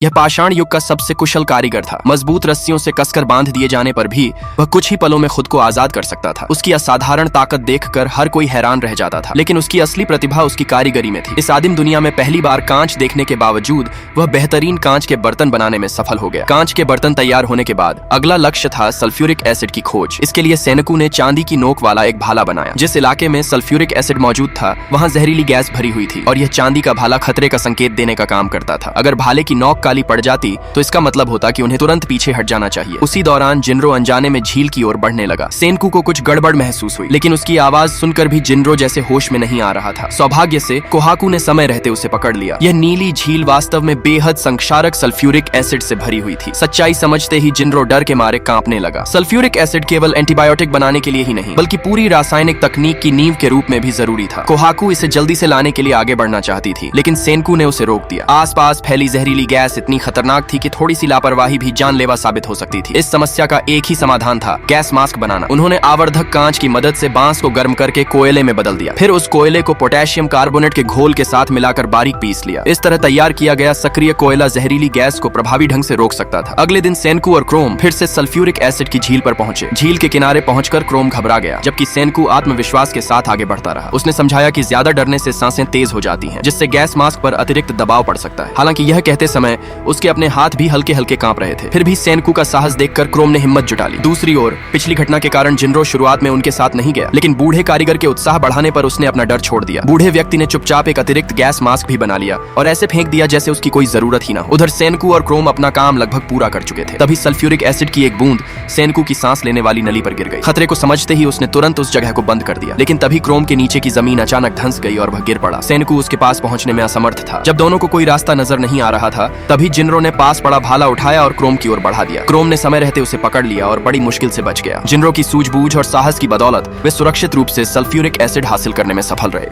यह पाषाण युग का सबसे कुशल कारीगर था। मजबूत रस्सियों से कसकर बांध दिए जाने पर भी वह कुछ ही पलों में खुद को आजाद कर सकता था। उसकी असाधारण ताकत देखकर हर कोई हैरान रह जाता था, लेकिन उसकी असली प्रतिभा उसकी कारीगरी में थी। इस आदिम दुनिया में पहली बार कांच देखने के बावजूद वह बेहतरीन कांच के बर्तन बनाने में सफल हो गया। कांच के बर्तन तैयार होने के बाद अगला लक्ष्य था सल्फ्यूरिक एसिड की खोज। इसके लिए सैनिकों ने चांदी की नोक वाला एक भाला बनाया। जिस इलाके में सल्फ्यूरिक एसिड मौजूद था वहाँ जहरीली गैस भरी हुई थी और यह चांदी का भाला खतरे का संकेत देने का काम करता था। अगर भाले की नोक काली पड़ जाती तो इसका मतलब होता कि उन्हें तुरंत पीछे हट जाना चाहिए। उसी दौरान जिनरो अनजाने में झील की ओर बढ़ने लगा। सेनकू को कुछ गड़बड़ महसूस हुई, लेकिन उसकी आवाज सुनकर भी जिनरो जैसे होश में नहीं आ रहा था। सौभाग्य से कोहाकू ने समय रहते उसे पकड़ लिया। यह नीली झील वास्तव में बेहद संक्षारक सल्फ्यूरिक एसिड से भरी हुई थी। सच्चाई समझते ही जिनरो डर के मारे कांपने लगा। सल्फ्यूरिक एसिड केवल एंटीबायोटिक बनाने के लिए ही नहीं, बल्कि पूरी रासायनिक तकनीक की नींव के रूप में भी जरूरी था। कोहाकू इसे जल्दी से लाने के लिए आगे बढ़ना चाहती थी, लेकिन सेनकू ने उसे रोक दिया। आसपास फैली जहरीली गैस इतनी खतरनाक थी कि थोड़ी सी लापरवाही भी जानलेवा साबित हो सकती थी। इस समस्या का एक ही समाधान था, गैस मास्क बनाना। उन्होंने आवर्धक कांच की मदद से बांस को गर्म करके कोयले में बदल दिया। फिर उस कोयले को पोटेशियम कार्बोनेट के घोल के साथ मिलाकर बारीक पीस लिया। इस तरह तैयार किया गया सक्रिय कोयला जहरीली गैस को प्रभावी ढंग से रोक सकता था। अगले दिन सेनकू और क्रोम फिर से सल्फ्यूरिक एसिड की झील पर पहुंचे। झील के किनारे पहुंचकर क्रोम घबरा गया, जबकि सेनकू आत्मविश्वास के साथ आगे बढ़ता रहा। उसने समझाया कि ज्यादा डरने से सांसें तेज हो जाती हैं, जिससे गैस मास्क पर अतिरिक्त दबाव पड़ सकता है। हालांकि यह कहते समय उसके अपने हाथ भी हल्के हल्के कांप रहे थे। फिर भी सेनकू का साहस देखकर क्रोम ने हिम्मत जुटा ली। दूसरी ओर पिछली घटना के कारण जिनरो शुरुआत में उनके साथ नहीं गया, लेकिन बूढ़े कारीगर के उत्साह बढ़ाने पर उसने अपना डर छोड़ दिया। बूढ़े व्यक्ति ने चुपचाप एक अतिरिक्त गैस मास्क भी बना लिया और ऐसे फेंक दिया जैसे उसकी कोई जरूरत ही ना हो। उधर सेनकू और क्रोम अपना काम लगभग पूरा कर चुके थे। तभी सल्फ्यूरिक एसिड की एक बूंद सेनकू की सांस लेने वाली नली पर गिर गई। खतरे को समझते ही उसने तुरंत उस जगह को बंद कर दिया, लेकिन तभी क्रोम के नीचे की जमीन अचानक धंस गई और वह गिर पड़ा। सेनकू उसके पास पहुंचने में असमर्थ था। जब दोनों को कोई रास्ता नजर नहीं आ रहा था, तभी जिनरो ने पास पड़ा भाला उठाया और क्रोम की ओर बढ़ा दिया। क्रोम ने समय रहते उसे पकड़ लिया और बड़ी मुश्किल से बच गया। जिनरो की सूझबूझ और साहस की बदौलत वे सुरक्षित रूप से सल्फ्यूरिक एसिड हासिल करने में सफल रहे।